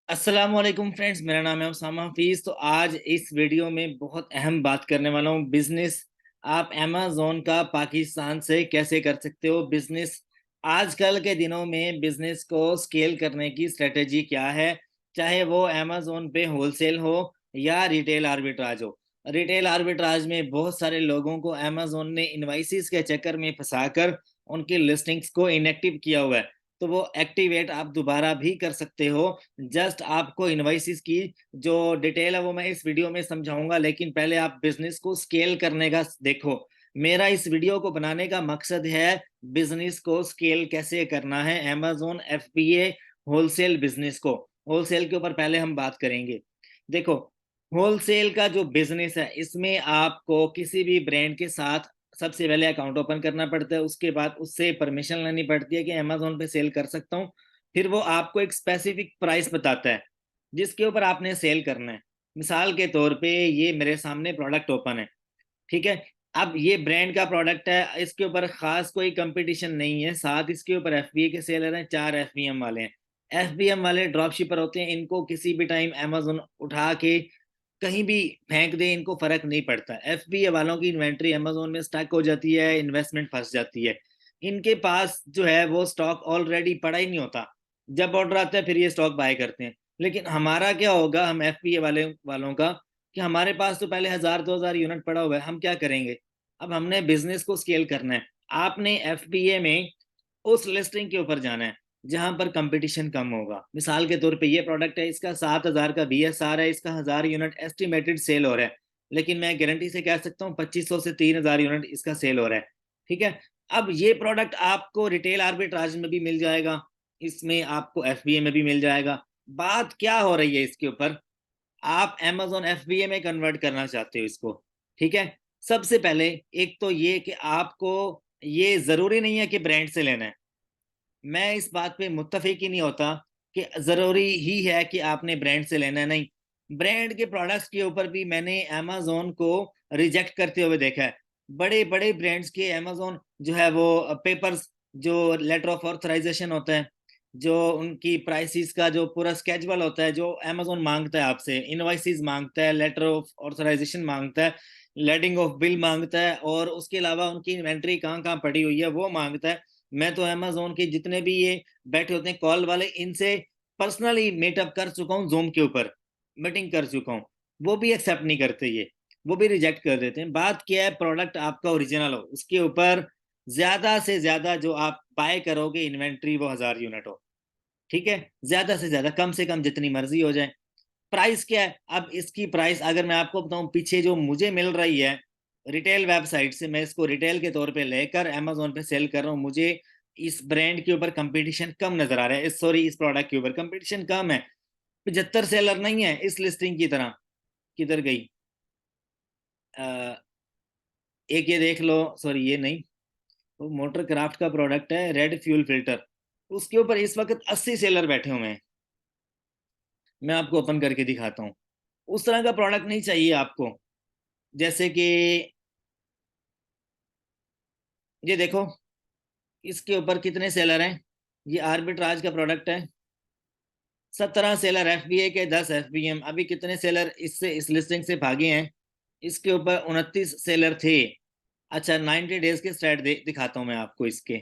अस्सलाम वालेकुम फ्रेंड्स, मेरा नाम है उसामा हफीज। तो आज इस वीडियो में बहुत अहम बात करने वाला हूँ। बिजनेस आप अमेज़न का पाकिस्तान से कैसे कर सकते हो। बिजनेस आजकल के दिनों में बिजनेस को स्केल करने की स्ट्रेटेजी क्या है, चाहे वो अमेज़न पे होलसेल हो या रिटेल आर्बिट्राज हो। रिटेल आर्बिट्राज में बहुत सारे लोगों को अमेज़न ने इनवाइसिस के चक्कर में फंसाकर उनकी लिस्टिंग्स को इनएक्टिव किया हुआ है। तो वो एक्टिवेट आप दोबारा भी कर सकते हो। जस्ट आपको इनवॉइसेस की जो डिटेल है वो मैं इस वीडियो में समझाऊंगा, लेकिन पहले आप बिजनेस को स्केल करने का देखो। मेरा इस वीडियो को बनाने का मकसद है बिजनेस को स्केल कैसे करना है। अमेज़न एफबीए होलसेल बिजनेस को, होलसेल के ऊपर पहले हम बात करेंगे। देखो, होलसेल का जो बिजनेस है इसमें आपको किसी भी ब्रांड के साथ सबसे पहले अकाउंट ओपन करना पड़ता है। उसके बाद उससे परमिशन लेनी पड़ती है कि अमेज़न पे सेल कर सकता हूँ। फिर वो आपको एक स्पेसिफिक प्राइस बताता है जिसके ऊपर आपने सेल करना है। मिसाल के तौर पे ये मेरे सामने प्रोडक्ट ओपन है, ठीक है। अब ये ब्रांड का प्रोडक्ट है, इसके ऊपर खास कोई कंपटीशन नहीं है। साथ इसके ऊपर एफबीए के सेलर हैं, 4 एफबीएम वाले हैं। एफबीएम वाले ड्रॉप शिपर होते हैं, इनको किसी भी टाइम अमेज़न उठा के कहीं भी फेंक दे, इनको फर्क नहीं पड़ता। एफबीए वालों की इन्वेंट्री अमेज़न में स्टक हो जाती है, इन्वेस्टमेंट फंस जाती है। इनके पास जो है वो स्टॉक ऑलरेडी पड़ा ही नहीं होता। जब ऑर्डर आता है फिर ये स्टॉक बाय करते हैं। लेकिन हमारा क्या होगा, हम एफबीए वालों का, कि हमारे पास तो पहले 1000-2000 यूनिट पड़ा हुआ है, हम क्या करेंगे। अब हमने बिजनेस को स्केल करना है। आपने एफबीए में उस लिस्टिंग के ऊपर जाना है जहां पर कंपटीशन कम होगा। मिसाल के तौर पे ये प्रोडक्ट है, इसका 7000 का बीएसआर है, इसका 1000 यूनिट एस्टिमेटेड सेल हो रहा है। लेकिन मैं गारंटी से कह सकता हूँ 2500 से 3000 यूनिट इसका सेल हो रहा है, ठीक है। अब ये प्रोडक्ट आपको रिटेल आर्बिट्राज में भी मिल जाएगा, इसमें आपको एफबीए में भी मिल जाएगा। बात क्या हो रही है इसके ऊपर, आप Amazon FBA में कन्वर्ट करना चाहते हो इसको, ठीक है। सबसे पहले एक तो ये कि आपको ये जरूरी नहीं है कि ब्रांड से लेना है। मैं इस बात पे मुत्तफिक ही नहीं होता कि जरूरी ही है कि आपने ब्रांड से लेना है। नहीं, ब्रांड के प्रोडक्ट्स के ऊपर भी मैंने Amazon को रिजेक्ट करते हुए देखा है। बड़े बड़े ब्रांड्स के Amazon जो है वो पेपर्स, जो लेटर ऑफ ऑथराइजेशन होता है, जो उनकी प्राइसेस का जो पूरा स्केजुअल होता है, जो Amazon मांगता है आपसे, इनवॉइसेस मांगता है, लेटर ऑफ ऑथराइजेशन मांगता है, लेडिंग ऑफ बिल मांगता है, और उसके अलावा उनकी इन्वेंट्री कहाँ कहाँ पड़ी हुई है वो मांगता है। मैं तो अमेज़न के जितने भी ये बैठे होते हैं कॉल वाले, इनसे पर्सनली मीटअप कर चुका हूँ, जूम के ऊपर मीटिंग कर चुका हूँ। वो भी एक्सेप्ट नहीं करते, ये वो भी रिजेक्ट कर देते हैं। बात क्या है, प्रोडक्ट आपका ओरिजिनल हो, उसके ऊपर ज्यादा से ज्यादा जो आप बाय करोगे इन्वेंट्री वो 1000 यूनिट हो, ठीक है। ज्यादा से कम जितनी मर्जी हो जाए। प्राइस क्या है, अब इसकी प्राइस अगर मैं आपको बताऊं, पीछे जो मुझे मिल रही है रिटेल वेबसाइट से, मैं इसको रिटेल के तौर पे लेकर अमेज़न पे सेल कर रहा हूँ, मुझे इस ब्रांड के ऊपर कंपटीशन कम नजर आ रहा है। सॉरी, इस प्रोडक्ट के ऊपर कंपटीशन कम है। 75 सेलर नहीं है इस लिस्टिंग की तरह। किधर गई, अ, एक ये देख लो, सॉरी ये नहीं, वो मोटर क्राफ्ट का प्रोडक्ट है रेड फ्यूल फिल्टर, उसके ऊपर इस वक्त 80 सेलर बैठे हुए हैं। मैं आपको ओपन करके दिखाता हूँ। उस तरह का प्रोडक्ट नहीं चाहिए आपको। जैसे कि ये देखो, इसके ऊपर कितने सेलर हैं। ये आर्बिट्राज का प्रोडक्ट है, 17 सेलर एफबीए के, 10 एफबीएम। अभी कितने सेलर इससे इस लिस्टिंग से भागे हैं, इसके ऊपर 29 सेलर थे। अच्छा, 90 डेज के स्टैट दिखाता हूँ मैं आपको इसके।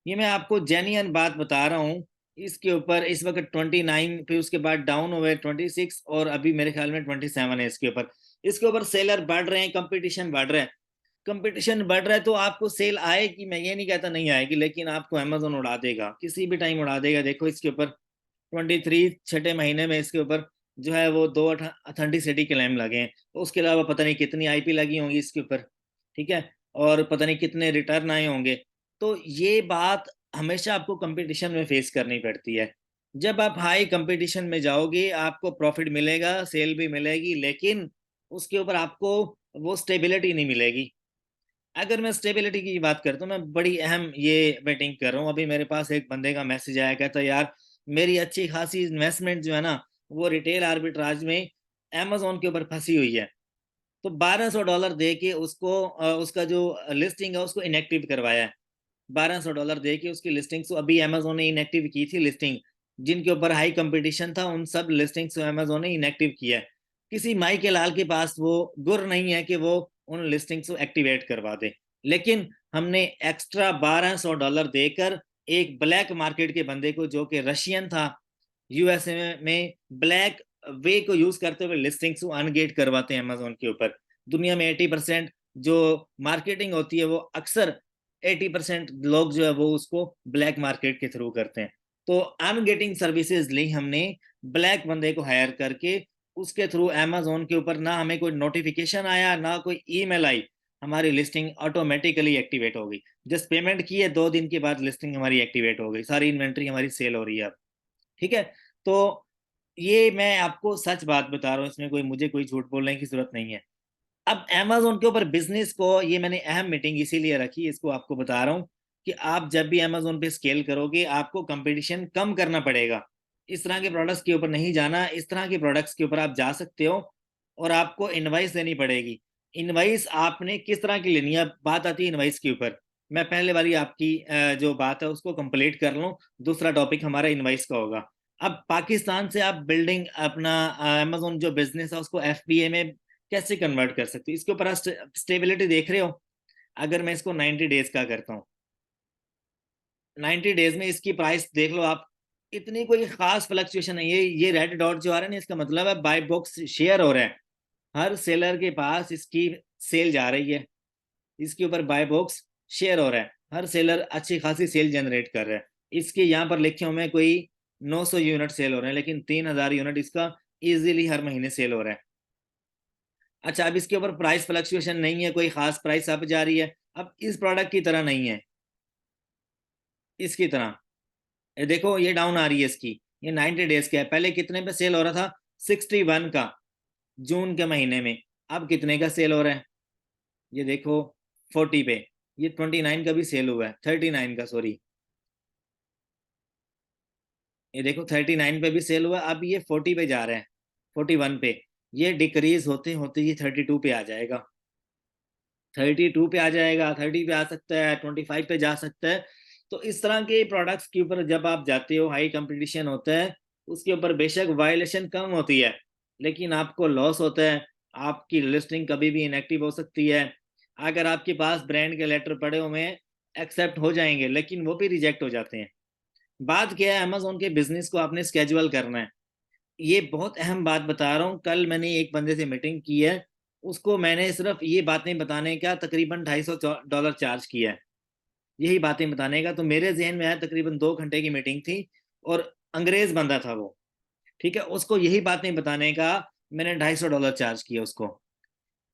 ये मैं आपको जेन्युइन बात बता रहा हूँ। इसके ऊपर इस वक्त 29, फिर उसके बाद डाउन हुए 26, और अभी मेरे ख्याल में 27 है इसके ऊपर। इसके ऊपर सेलर बढ़ रहे हैं, कंपटीशन बढ़ रहा है। कंपटीशन बढ़ रहा है तो आपको सेल आएगी, मैं ये नहीं कहता नहीं आएगी, लेकिन आपको अमेज़न उड़ा देगा, किसी भी टाइम उड़ा देगा। देखो इसके ऊपर 23 छठे महीने में इसके ऊपर जो है वो 2 ऑथेंटिसिटी क्लेम लगे हैं। उसके अलावा पता नहीं कितनी आईपी लगी होंगी इसके ऊपर, ठीक है, और पता नहीं कितने रिटर्न आए होंगे। तो ये बात हमेशा आपको कंपटीशन में फेस करनी पड़ती है। जब आप हाई कंपटीशन में जाओगे आपको प्रॉफिट मिलेगा, सेल भी मिलेगी, लेकिन उसके ऊपर आपको वो स्टेबिलिटी नहीं मिलेगी। अगर मैं स्टेबिलिटी की बात करता हूँ, मैं बड़ी अहम ये मीटिंग कर रहा हूँ। अभी मेरे पास एक बंदे का मैसेज आया, कहता यार मेरी अच्छी खासी इन्वेस्टमेंट जो है ना वो रिटेल आर्बिट्राज में अमेज़न के ऊपर फंसी हुई है। तो $1200 दे के उसको उसका जो लिस्टिंग है उसको इनएक्टिव करवाया है। $1200 दे के उसकी लिस्टिंग, तो अभी अमेज़न ने इनएक्टिव की थी लिस्टिंग। जिनके ऊपर हाई कंपटीशन था, उन सब लिस्टिंग्स को अमेजोन ने इनएक्टिव किया है। किसी माई के लाल के पास वो गुर नहीं है कि वो उन लिस्टिंग्स को एक्टिवेट करवा दे। लेकिन हमने एक्स्ट्रा $1200 देकर एक ब्लैक मार्केट के बंदे को, जो कि रशियन था, यूएसए में ब्लैक वे को यूज करते हुए लिस्टिंग्स को अनगेट करवाते हैं अमेजोन के ऊपर। दुनिया में 80% जो मार्केटिंग होती है वो अक्सर 80% लोग जो है वो उसको ब्लैक मार्केट के थ्रू करते हैं। तो अनगेटिंग सर्विसेज ली हमने ब्लैक बंदे को हायर करके, उसके थ्रू अमेजोन के ऊपर ना हमें कोई नोटिफिकेशन आया ना कोई ईमेल आई, हमारी लिस्टिंग ऑटोमेटिकली एक्टिवेट हो गई। जस्ट पेमेंट की है, 2 दिन के बाद लिस्टिंग हमारी एक्टिवेट हो गई, सारी इन्वेंट्री हमारी सेल हो रही है अब। ठीक है। तो ये मैं आपको सच बात बता रहा हूँ, इसमें कोई मुझे कोई झूठ बोलने की जरूरत नहीं है। अब अमेजोन के ऊपर बिजनेस को, ये मैंने अहम मीटिंग इसीलिए रखी, इसको आपको बता रहा हूँ कि आप जब भी अमेजोन पे स्केल करोगे आपको कंपटीशन कम करना पड़ेगा। इस तरह के प्रोडक्ट्स के ऊपर नहीं जाना, इस तरह के प्रोडक्ट्स के ऊपर आप जा सकते हो। और आपको इनवाइस देनी पड़ेगी। इनवाइस आपने किस तरह की लेनी है, बात आती है इनवाइस के ऊपर। मैं पहले वाली आपकी जो बात है उसको कंप्लीट कर लूँ, दूसरा टॉपिक हमारा इनवाइस का होगा। अब पाकिस्तान से आप बिल्डिंग अपना अमेजोन जो बिजनेस है उसको एफबीए में कैसे कन्वर्ट कर सकते हो, इसके ऊपर स्टेबिलिटी देख रहे हो। अगर मैं इसको 90 डेज का करता हूँ, 90 डेज में इसकी प्राइस देख लो आप, इतनी कोई खास फ्लक्चुएशन नहीं है। ये रेड डॉट जो आ रहा है ना, इसका मतलब है बाय बॉक्स शेयर हो रहा है, हर सेलर के पास इसकी सेल जा रही है, इसके ऊपर बाय बॉक्स शेयर हो रहा है, हर सेलर अच्छी खासी सेल जनरेट कर रहा है। इसके यहाँ पर लिखे हुए कोई 900 यूनिट सेल हो रहे हैं, लेकिन 3000 यूनिट इसका इजीली हर महीने सेल हो रहा है। अच्छा, अब इसके ऊपर प्राइस फ्लक्चुएशन नहीं है, कोई खास प्राइस अप जा रही है। अब इस प्रोडक्ट की तरह नहीं है, इसकी तरह ये देखो ये डाउन आ रही है इसकी। ये 90 डेज का है, पहले कितने पे सेल हो रहा था, 61 का, जून के महीने में। अब कितने का सेल हो रहा है, ये देखो 40 पे। ये 29 का भी सेल हुआ है, 39 का सॉरी, ये देखो 39 पे भी सेल हुआ। अब ये 40 पे जा रहा है, 41 पे। ये डिक्रीज होते होते ये 32 पे आ जाएगा, 32 पे आ जाएगा, 30 पे आ सकता है, 25 पे जा सकता है। तो इस तरह के प्रोडक्ट्स के ऊपर जब आप जाते हो, हाई कंपटीशन होता है, उसके ऊपर बेशक वायलेशन कम होती है, लेकिन आपको लॉस होता है। आपकी लिस्टिंग कभी भी इनएक्टिव हो सकती है। अगर आपके पास ब्रांड के लेटर पड़े हुए हैं, एक्सेप्ट हो जाएंगे, लेकिन वो भी रिजेक्ट हो जाते हैं। बात क्या है, अमेजोन के बिजनेस को आपने स्केजुअल करना है। ये बहुत अहम बात बता रहा हूँ, कल मैंने एक बंदे से मीटिंग की है, उसको मैंने सिर्फ ये बातें बताने का तकरीबन $250 चार्ज किया है, यही बातें बताने का। तो मेरे जहन में आया, तकरीबन 2 घंटे की मीटिंग थी, और अंग्रेज बंदा था वो, ठीक है, उसको यही बातें बताने का मैंने $250 चार्ज किया उसको।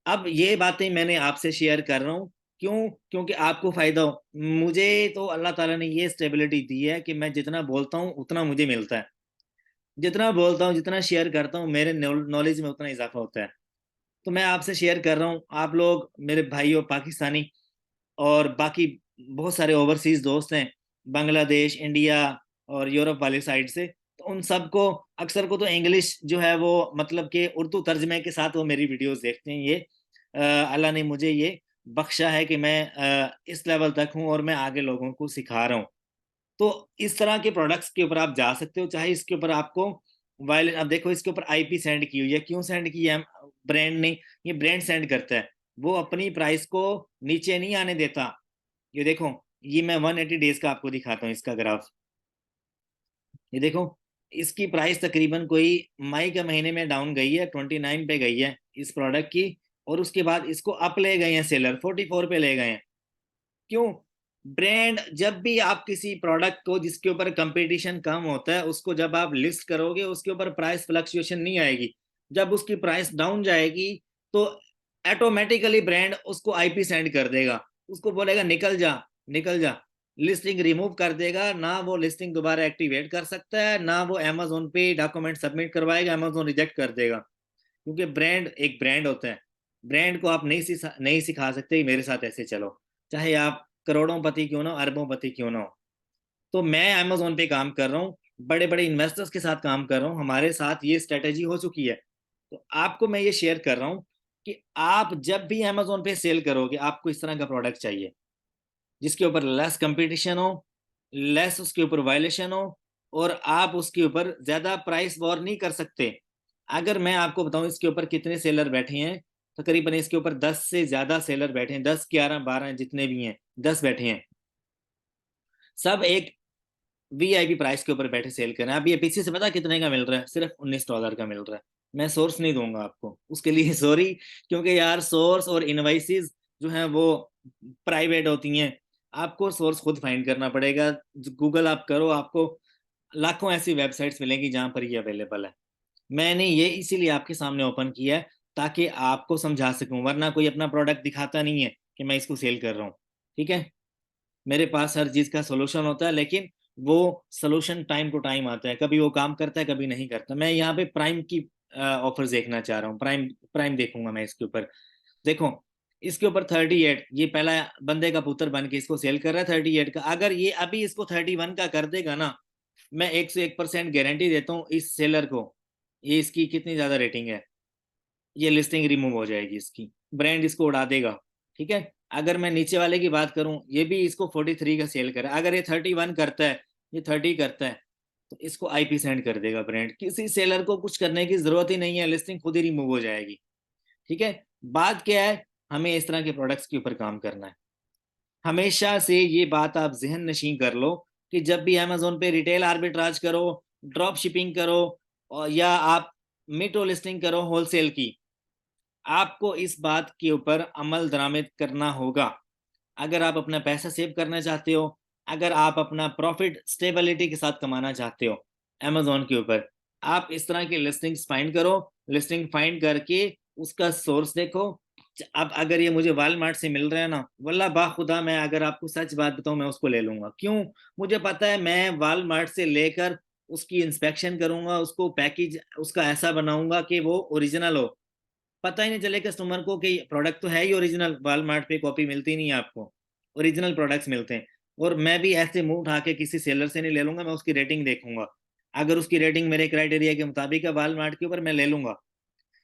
अब ये बातें मैंने आपसे शेयर कर रहा हूँ, क्यों? क्योंकि आपको फायदा हो। मुझे तो अल्लाह ताला ने ये स्टेबिलिटी दी है कि मैं जितना बोलता हूँ उतना मुझे मिलता है, जितना बोलता हूँ जितना शेयर करता हूँ मेरे नॉलेज में उतना इजाफा होता है। तो मैं आपसे शेयर कर रहा हूँ, आप लोग मेरे भाई हो पाकिस्तानी, और बाकी बहुत सारे ओवरसीज दोस्त हैं, बांग्लादेश, इंडिया और यूरोप वाली साइड से। तो उन सबको, अक्सर को तो इंग्लिश जो है वो मतलब कि उर्दू तर्जमे के साथ वो मेरी वीडियोस देखते हैं। ये अल्लाह ने मुझे ये बख्शा है कि मैं इस लेवल तक हूँ और मैं आगे लोगों को सिखा रहा हूँ। तो इस तरह के प्रोडक्ट्स के ऊपर आप जा सकते हो, चाहे इसके ऊपर आपको वायलेंट। अब देखो इसके ऊपर आईपी सेंड की हुई है, क्यों सेंड की है ब्रांड ने? ये ब्रांड सेंड करता है, वो अपनी प्राइस को नीचे नहीं आने देता। ये देखो, ये मैं 180 डेज का आपको दिखाता हूँ इसका ग्राफ। ये देखो, इसकी प्राइस तकरीबन कोई मई के महीने में डाउन गई है, 29 पे गई है इस प्रोडक्ट की, और उसके बाद इसको अप ले गए हैं सेलर, 44 पे ले गए हैं। क्यों? ब्रांड, जब भी आप किसी प्रोडक्ट को जिसके ऊपर कंपटीशन कम होता है उसको जब आप लिस्ट करोगे, उसके ऊपर प्राइस फ्लक्चुएशन नहीं आएगी। जब उसकी प्राइस डाउन जाएगी तो ऑटोमेटिकली ब्रांड उसको आईपी सेंड कर देगा, उसको बोलेगा निकल जा, निकल जा, लिस्टिंग रिमूव कर देगा। ना वो लिस्टिंग दोबारा एक्टिवेट कर सकता है, ना वो अमेजोन पे डॉक्यूमेंट सबमिट करवाएगा, अमेजोन रिजेक्ट कर देगा। क्योंकि ब्रांड एक ब्रांड होता है, ब्रांड को आप नहीं सिखा सकते मेरे साथ ऐसे चलो, चाहे आप करोड़ों पति क्यों ना हो, अरबों पति क्यों ना हो। तो मैं अमेजोन पे काम कर रहा हूँ, बड़े बड़े इन्वेस्टर्स के साथ काम कर रहा हूँ, हमारे साथ ये स्ट्रेटेजी हो चुकी है। तो आपको मैं ये शेयर कर रहा हूँ कि आप जब भी अमेजोन पे सेल करोगे, आपको इस तरह का प्रोडक्ट चाहिए जिसके ऊपर लेस कंपटीशन हो, लेस उसके ऊपर वायलेशन हो, और आप उसके ऊपर ज्यादा प्राइस वॉर नहीं कर सकते। अगर मैं आपको बताऊं इसके ऊपर कितने सेलर बैठे हैं, तकरीबन इसके ऊपर 10 से ज्यादा सेलर बैठे हैं, 10 11 12 जितने भी हैं, 10 बैठे हैं। सब एक वीआईपी प्राइस के ऊपर बैठे सेल कर रहे हैं। अब ये पीछे से पता कितने का मिल रहा है? सिर्फ $19 का मिल रहा है। मैं सोर्स नहीं दूंगा आपको उसके लिए सॉरी, क्योंकि यार सोर्स और इनवाइसेस जो है वो प्राइवेट होती हैं। आपको सोर्स खुद फाइंड करना पड़ेगा। गूगल आप करो, आपको लाखों ऐसी वेबसाइट्स मिलेंगी जहां पर ये अवेलेबल है। मैंने ये इसीलिए आपके सामने ओपन किया है ताकि आपको समझा सकूं, वरना कोई अपना प्रोडक्ट दिखाता नहीं है कि मैं इसको सेल कर रहा हूँ। ठीक है, मेरे पास हर चीज का सोल्यूशन होता है, लेकिन वो सोल्यूशन टाइम टू टाइम आता है, कभी वो काम करता है कभी नहीं करता। मैं यहाँ पे प्राइम की ऑफर देखना चाह रहा हूँ, प्राइम प्राइम देखूंगा मैं इसके ऊपर। देखो इसके ऊपर 38, ये पहला बंदे का पुत्र बन के इसको सेल कर रहा है 38 का। अगर ये अभी इसको 31 का कर देगा ना, मैं 101% गारंटी देता हूँ इस सेलर को, ये इसकी कितनी ज्यादा रेटिंग है, ये लिस्टिंग रिमूव हो जाएगी, इसकी ब्रांड इसको उड़ा देगा। ठीक है, अगर मैं नीचे वाले की बात करूं, ये भी इसको 43 का सेल करे, अगर ये 31 करता है, ये 30 करता है, तो इसको आईपी सेंड कर देगा ब्रांड। किसी सेलर को कुछ करने की जरूरत ही नहीं है, लिस्टिंग खुद ही रिमूव हो जाएगी। ठीक है, बात क्या है, हमें इस तरह के प्रोडक्ट्स के ऊपर काम करना है। हमेशा से ये बात आप जहन नशीं कर लो कि जब भी अमेजोन पे रिटेल आर्बिट्राज करो, ड्रॉप शिपिंग करो, और या आप मिटो लिस्टिंग करो होलसेल की, आपको इस बात के ऊपर अमल दरामद करना होगा। अगर आप अपना पैसा सेव करना चाहते हो, अगर आप अपना प्रॉफिट स्टेबिलिटी के साथ कमाना चाहते हो अमेजोन के ऊपर, आप इस तरह की लिस्टिंग्स फाइंड करो। लिस्टिंग फाइंड करके उसका सोर्स देखो। अब अगर ये मुझे वालमार्ट से मिल रहा है ना, वल्ला बाखुदा मैं अगर आपको सच बात बताऊं, मैं उसको ले लूंगा। क्यों? मुझे पता है मैं वालमार्ट से लेकर उसकी इंस्पेक्शन करूंगा, उसको पैकेज उसका ऐसा बनाऊंगा कि वो ओरिजिनल हो, पता ही नहीं चले कस्टमर को कि प्रोडक्ट तो है ही ओरिजिनल। वॉलमार्ट पे कॉपी मिलती नहीं है आपको, ओरिजिनल प्रोडक्ट्स मिलते हैं। और मैं भी ऐसे मुंह उठा के किसी सेलर से नहीं ले लूंगा, मैं उसकी रेटिंग देखूंगा। अगर उसकी रेटिंग मेरे क्राइटेरिया के मुताबिक है वॉलमार्ट के ऊपर, मैं ले लूंगा।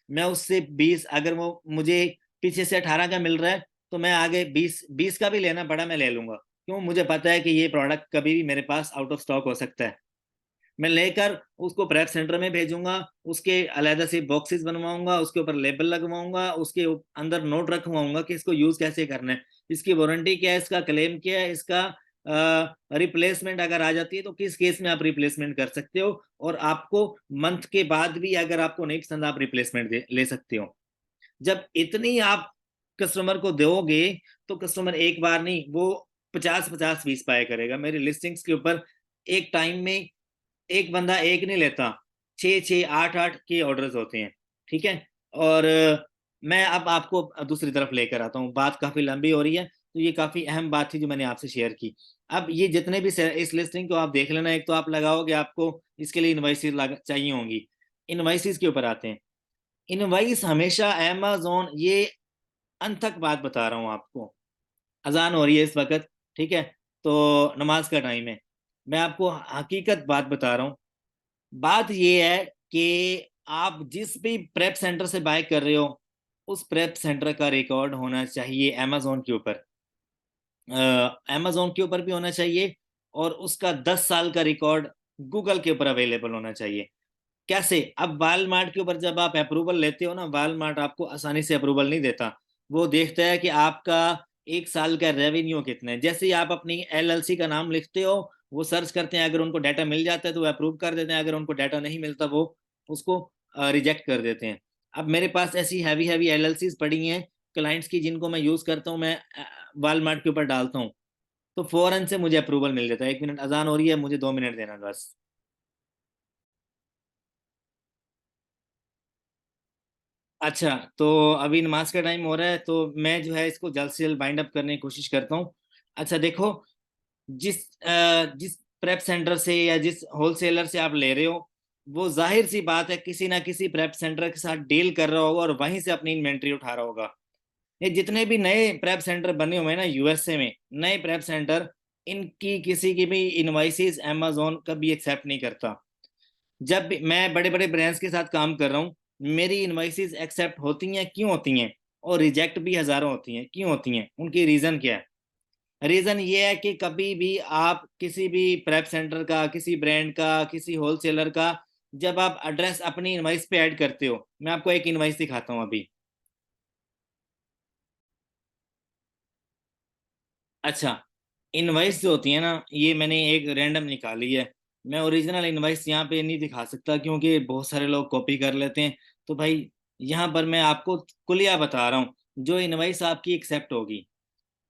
मैं उससे 20, अगर वो मुझे पीछे से 18 का मिल रहा है, तो मैं आगे 20 का भी लेना पड़ा मैं ले लूंगा। क्यों? मुझे पता है कि ये प्रोडक्ट कभी भी मेरे पास आउट ऑफ स्टॉक हो सकता है। मैं लेकर उसको प्रेप सेंटर में भेजूंगा, उसके अलहदा से बॉक्सेस बनवाऊंगा, उसके ऊपर लेबल लगवाऊंगा, उसके अंदर नोट रखवाऊंगा कि इसको यूज कैसे करना है, इसकी वारंटी क्या है, इसका क्लेम क्या है, इसका रिप्लेसमेंट अगर आ जाती है तो किस केस में आप रिप्लेसमेंट कर सकते हो, और आपको मंथ के बाद भी अगर आपको नहीं पसंद आप रिप्लेसमेंट ले सकते हो। जब इतनी आप कस्टमर को दोगे तो कस्टमर एक बार नहीं, वो 50 50 20 पाया करेगा। मेरी लिस्टिंग्स के ऊपर एक टाइम में एक बंदा एक नहीं लेता, 6 6 8 8 के ऑर्डर्स होते हैं। ठीक है, और मैं अब आपको दूसरी तरफ लेकर आता हूँ, बात काफी लंबी हो रही है, तो ये काफी अहम बात थी जो मैंने आपसे शेयर की। अब ये जितने भी इस लिस्टिंग को आप देख लेना, एक तो आप लगाओगे, आपको इसके लिए इनवाइसेस चाहिए होंगी। इनवाइसेस के ऊपर आते हैं। इनवाइस हमेशा अमेजोन, ये अनथक बात बता रहा हूँ आपको, अजान हो रही है इस वक्त, ठीक है, तो नमाज का टाइम है, मैं आपको हकीकत बात बता रहा हूँ। बात ये है कि आप जिस भी प्रेप सेंटर से बाय कर रहे हो, उस प्रेप सेंटर का रिकॉर्ड होना चाहिए अमेजोन के ऊपर, अमेजोन के ऊपर भी होना चाहिए, और उसका 10 साल का रिकॉर्ड गूगल के ऊपर अवेलेबल होना चाहिए। कैसे? अब वालमार्ट के ऊपर जब आप अप्रूवल लेते हो ना, वालमार्ट आपको आसानी से अप्रूवल नहीं देता। वो देखता है कि आपका एक साल का रेवेन्यू कितना है। जैसे ही आप अपनी एलएलसी का नाम लिखते हो, वो सर्च करते हैं, अगर उनको डाटा मिल जाता है तो वो अप्रूव कर देते हैं, अगर उनको डाटा नहीं मिलता वो उसको रिजेक्ट कर देते हैं। अब मेरे पास ऐसी हैवी हैवी एलएलसीज पड़ी हैं क्लाइंट्स की, जिनको मैं यूज करता हूँ, मैं वालमार्ट के ऊपर डालता हूँ, तो फौरन से मुझे अप्रूवल मिल जाता है। 1 मिनट अजान हो रही है, मुझे 2 मिनट देना बस। अच्छा, तो अभी नमाज का टाइम हो रहा है, तो मैं जो है इसको जल्द से जल्द बाइंड अप करने की कोशिश करता हूँ। अच्छा देखो, जिस प्रेप सेंटर से या जिस होलसेलर से आप ले रहे हो, वो जाहिर सी बात है किसी ना किसी प्रेप सेंटर के साथ डील कर रहा होगा और वहीं से अपनी इन्वेंट्री उठा रहा होगा। ये जितने भी नए प्रेप सेंटर बने हुए हैं ना यूएसए में, नए प्रेप सेंटर, इनकी किसी की भी इनवाइसेस अमेजोन कभी एक्सेप्ट नहीं करता। जब भी मैं बड़े बड़े ब्रांड्स के साथ काम कर रहा हूँ, मेरी इनवाइसेस एक्सेप्ट होती हैं, क्यों होती हैं, और रिजेक्ट भी हजारों होती हैं, क्यों होती हैं, उनकी रीजन क्या है? रीजन ये है कि कभी भी आप किसी भी प्रेप सेंटर का, किसी ब्रांड का, किसी होलसेलर का, जब आप एड्रेस अपनी इनवाइस पे ऐड करते हो, मैं आपको एक इनवाइस दिखाता हूँ अभी। अच्छा, इनवाइस जो होती है ना, ये मैंने एक रैंडम निकाली है। मैं ओरिजिनल इनवाइस यहाँ पे नहीं दिखा सकता क्योंकि बहुत सारे लोग कॉपी कर लेते हैं। तो भाई यहाँ पर मैं आपको कुलिया बता रहा हूँ, जो इनवाइस आपकी एक्सेप्ट होगी,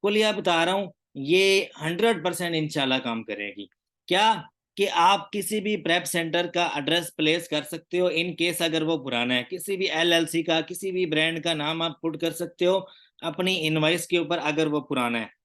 कुलिया बता रहा हूँ, ये 100% इंशाल्लाह काम करेगी। क्या? कि आप किसी भी प्रेप सेंटर का एड्रेस प्लेस कर सकते हो, इन केस अगर वो पुराना है, किसी भी एलएलसी का, किसी भी ब्रांड का नाम आप पुट कर सकते हो अपनी इनवाइस के ऊपर अगर वो पुराना है।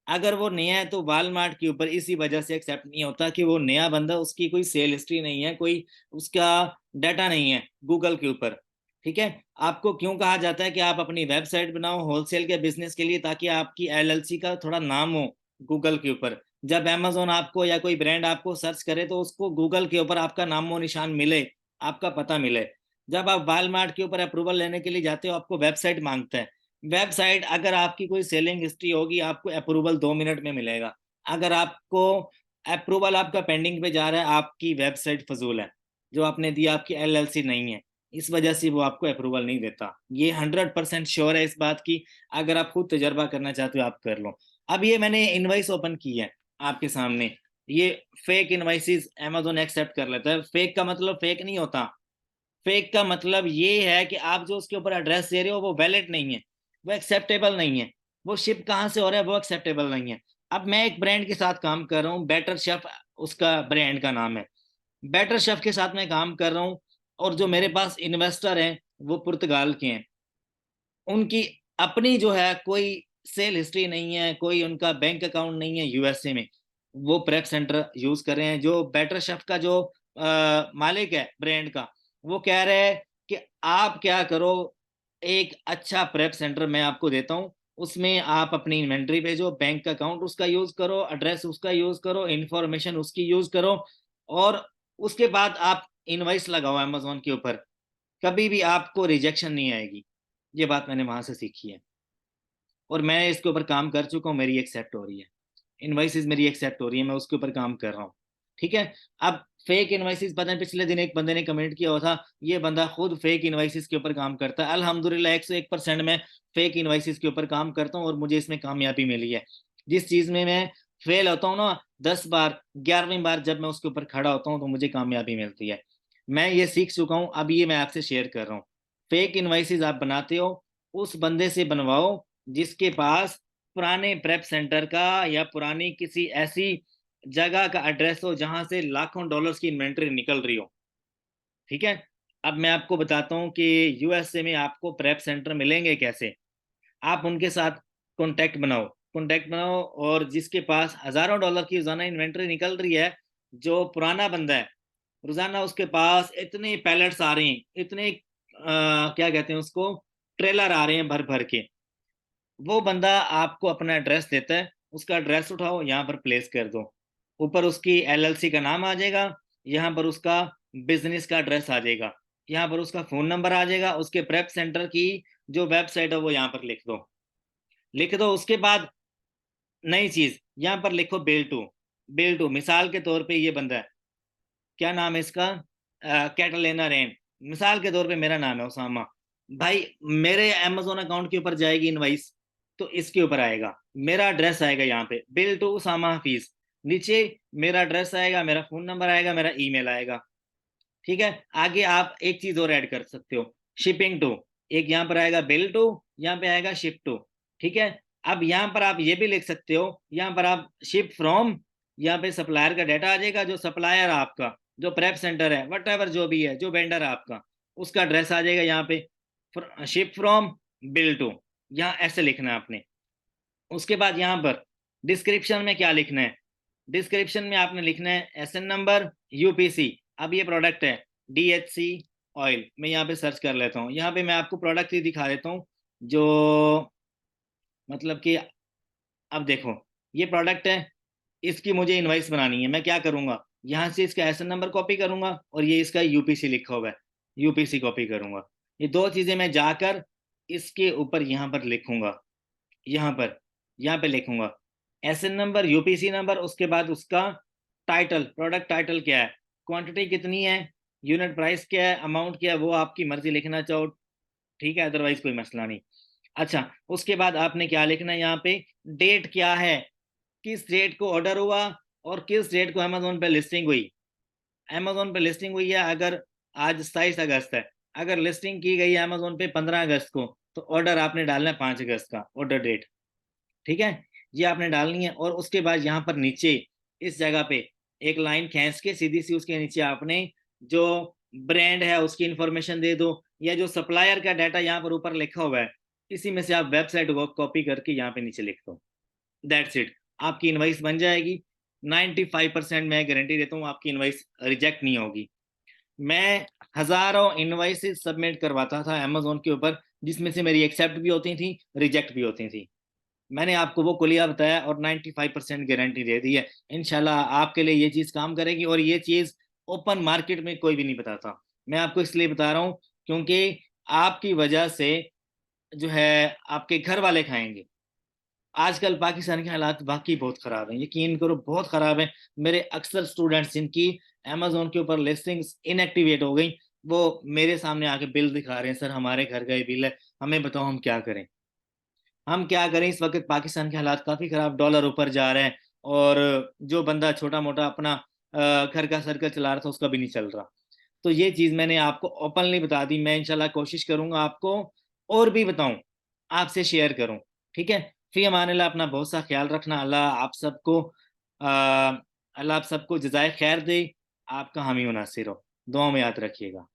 अगर वो नया है तो वॉलमार्ट के ऊपर इसी वजह से एक्सेप्ट नहीं होता कि वो नया बंदा, उसकी कोई सेल हिस्ट्री नहीं है, कोई उसका डाटा नहीं है गूगल के ऊपर। ठीक है। आपको क्यों कहा जाता है कि आप अपनी वेबसाइट बनाओ होलसेल के बिजनेस के लिए, ताकि आपकी एलएलसी का थोड़ा नाम हो गूगल के ऊपर। जब अमेजोन आपको या कोई ब्रांड आपको सर्च करे तो उसको गूगल के ऊपर आपका नामो निशान मिले, आपका पता मिले। जब आप वॉलमार्ट के ऊपर अप्रूवल लेने के लिए जाते हो, आपको वेबसाइट मांगता है। वेबसाइट अगर आपकी कोई सेलिंग हिस्ट्री होगी, आपको अप्रूवल 2 मिनट में मिलेगा। अगर आपको अप्रूवल आपका पेंडिंग पे जा रहा है, आपकी वेबसाइट फजूल है, जो आपने दिया आपकी एलएलसी नहीं है, इस वजह से वो आपको अप्रूवल नहीं देता। ये 100% श्योर है इस बात की। अगर आप खुद तजर्बा करना चाहते हो आप कर लो। अब ये मैंने इनवाइस ओपन की है आपके सामने। ये फेक इनवाइसेस अमेजोन एक्सेप्ट कर लेता है। फेक का मतलब फेक नहीं होता। फेक का मतलब ये है कि आप जो उसके ऊपर एड्रेस दे रहे हो वो वैलिड नहीं है, वो एक्सेप्टेबल नहीं है। वो शिप कहाँ से हो रहा है वो एक्सेप्टेबल नहीं है। अब मैं एक ब्रांड के साथ काम कर रहा हूँ, बेटर शेफ उसका ब्रांड का नाम है। बेटर शेफ के साथ मैं काम कर रहा हूँ, और जो मेरे पास इन्वेस्टर हैं वो पुर्तगाल के हैं। उनकी अपनी जो है कोई सेल हिस्ट्री नहीं है, कोई उनका बैंक अकाउंट नहीं है यूएसए में। वो प्रेप सेंटर यूज कर रहे हैं। जो बेटर शेफ का जो मालिक है ब्रांड का, वो कह रहे हैं कि आप क्या करो, एक अच्छा प्रेप सेंटर मैं आपको देता हूँ, उसमें आप अपनी इन्वेंट्री भेजो, बैंक अकाउंट उसका यूज करो, एड्रेस उसका यूज करो, इंफॉर्मेशन उसकी यूज करो, और उसके बाद आप इनवाइस लगाओ अमेजोन के ऊपर। कभी भी आपको रिजेक्शन नहीं आएगी। ये बात मैंने वहां से सीखी है, और मैं इसके ऊपर काम कर चुका हूँ, मेरी एक्सेप्ट हो रही है। इनवाइसेस मेरी एक्सेप्ट हो रही है, मैं उसके ऊपर काम कर रहा हूँ। ठीक है। अब फेक इनवाइसेस, पता है पिछले दिन एक बंदे ने कमेंट किया हुआ था, ये बंदा खुद फेक इनवाइसेस के ऊपर काम करता है। अल्हम्दुलिल्लाह 101% मैं फेक इनवाइसेस के ऊपर काम करता हूँ, और मुझे इसमें कामयाबी मिली है। जिस चीज में मैं फेल होता हूँ ना, 10 बार 11वीं बार जब मैं उसके ऊपर खड़ा होता हूँ तो मुझे कामयाबी मिलती है। मैं ये सीख चुका हूँ, अब ये मैं आपसे शेयर कर रहा हूँ। फेक इनवाइसेस आप बनाते हो, उस बंदे से बनवाओ जिसके पास पुराने प्रेप सेंटर का या पुरानी किसी ऐसी जगह का एड्रेस हो जहां से लाखों डॉलर्स की इन्वेंट्री निकल रही हो। ठीक है। अब मैं आपको बताता हूँ कि यूएसए में आपको प्रेप सेंटर मिलेंगे कैसे। आप उनके साथ कॉन्टेक्ट बनाओ, और जिसके पास हजारों डॉलर की रोजाना इन्वेंट्री निकल रही है, जो पुराना बंदा है, रोजाना उसके पास इतने पैलेट्स आ रहे हैं, इतने क्या कहते हैं उसको, ट्रेलर आ रहे हैं भर भर के। वो बंदा आपको अपना एड्रेस देता है, उसका एड्रेस उठाओ, यहाँ पर प्लेस कर दो। ऊपर उसकी एलएलसी का नाम आ जाएगा, यहाँ पर उसका बिजनेस का एड्रेस आ जाएगा, यहाँ पर उसका फोन नंबर आ जाएगा, उसके प्रेप सेंटर की जो वेबसाइट है वो यहाँ पर लिख दो। लिख दो उसके बाद नई चीज यहाँ पर लिखो, बेल टू। बेल टू मिसाल के तौर पे ये बंदा है, क्या नाम है इसका, कैटलेना रेन। मिसाल के तौर पे मेरा नाम है उसामा। भाई मेरे अमेजोन अकाउंट के ऊपर जाएगी इनवाइस, तो इसके ऊपर आएगा, मेरा एड्रेस आएगा यहाँ पे, बिल टू उसामा हफीज। नीचे मेरा एड्रेस आएगा, मेरा फोन नंबर आएगा, मेरा ईमेल आएगा। ठीक है। आगे आप एक चीज और ऐड कर सकते हो, शिपिंग टू। एक यहाँ पर आएगा बिल टू, यहाँ पे आएगा शिप टू। ठीक है। अब यहाँ पर आप ये भी लिख सकते हो, यहाँ पर आप शिप फ्रॉम, यहाँ पे सप्लायर का डाटा आ जाएगा, जो सप्लायर है आपका, जो प्रेप सेंटर है, वट एवर जो भी है, जो वेंडर है आपका, उसका एड्रेस आ जाएगा यहाँ पे, शिप फ्रॉम बिल टू। यहाँ ऐसे लिखना है आपने। उसके बाद यहाँ पर डिस्क्रिप्शन में क्या लिखना है, डिस्क्रिप्शन में आपने लिखना है एसएन नंबर, यूपीसी। अब ये प्रोडक्ट है डीएचसी ऑयल। मैं यहाँ पे सर्च कर लेता हूँ, यहाँ पे मैं आपको प्रोडक्ट ही दिखा देता हूँ, जो मतलब कि, अब देखो ये प्रोडक्ट है, इसकी मुझे इनवाइस बनानी है। मैं क्या करूंगा, यहाँ से इसका एसएन नंबर कॉपी करूंगा, और ये इसका यूपीसी लिखा हुआ है, यूपीसी कॉपी करूंगा। ये दो चीजें मैं जाकर इसके ऊपर यहाँ पर लिखूंगा, यहाँ पर, यहाँ पे लिखूंगा SN नंबर, UPC नंबर, उसके बाद उसका टाइटल, प्रोडक्ट टाइटल क्या है, क्वांटिटी कितनी है, यूनिट प्राइस क्या है, अमाउंट क्या है, वो आपकी मर्जी लिखना चाहो ठीक है, अदरवाइज कोई मसला नहीं। अच्छा, उसके बाद आपने क्या लिखना है यहाँ पे, डेट क्या है, किस डेट को ऑर्डर हुआ और किस डेट को अमेजोन पे लिस्टिंग हुई। अमेजोन पे लिस्टिंग हुई है अगर आज 27 अगस्त है, अगर लिस्टिंग की गई है अमेजोन पे 15 अगस्त को, तो ऑर्डर आपने डालना है 5 अगस्त का ऑर्डर डेट। ठीक है, ये आपने डालनी है। और उसके बाद यहाँ पर नीचे इस जगह पे एक लाइन खींच के सीधी सी उसके नीचे आपने जो ब्रांड है उसकी इंफॉर्मेशन दे दो, या जो सप्लायर का डाटा यहाँ पर ऊपर लिखा हुआ है इसी में से आप वेबसाइट को कॉपी करके यहाँ पे नीचे लिख दो। दैट्स इट, आपकी इनवाइस बन जाएगी। 95% मैं गारंटी देता हूँ आपकी इनवाइस रिजेक्ट नहीं होगी। मैं हजारों इनवाइसेस सबमिट करवाता था अमेजोन के ऊपर, जिसमें से मेरी एक्सेप्ट भी होती थी, रिजेक्ट भी होती थी। मैंने आपको वो कुलिया बताया और 95% गारंटी दे दी है। इंशाल्लाह आपके लिए ये चीज काम करेगी, और ये चीज ओपन मार्केट में कोई भी नहीं बताता। मैं आपको इसलिए बता रहा हूँ क्योंकि आपकी वजह से जो है आपके घर वाले खाएंगे। आजकल पाकिस्तान के हालात वाकई बहुत खराब हैं, यकीन करो बहुत खराब है। मेरे अक्सर स्टूडेंट्स जिनकी अमेजोन के ऊपर लिस्टिंग्स इनएक्टिवेट हो गई, वो मेरे सामने आके बिल दिखा रहे हैं, सर हमारे घर का ये बिल है, हमें बताओ हम क्या करें। हम क्या करें, इस वक्त पाकिस्तान के हालात काफी खराब, डॉलर ऊपर जा रहे हैं, और जो बंदा छोटा मोटा अपना घर का सर्कल चला रहा था उसका भी नहीं चल रहा। तो ये चीज मैंने आपको ओपनली बता दी। मैं इंशाल्लाह कोशिश करूंगा आपको और भी बताऊं, आपसे शेयर करूं। ठीक है, फी अमान अल्लाह, अपना बहुत सा ख्याल रखना। अल्लाह आप सबको जजाय खैर दे, आपका हामी मुनासिर हो, दुआ में याद रखिएगा।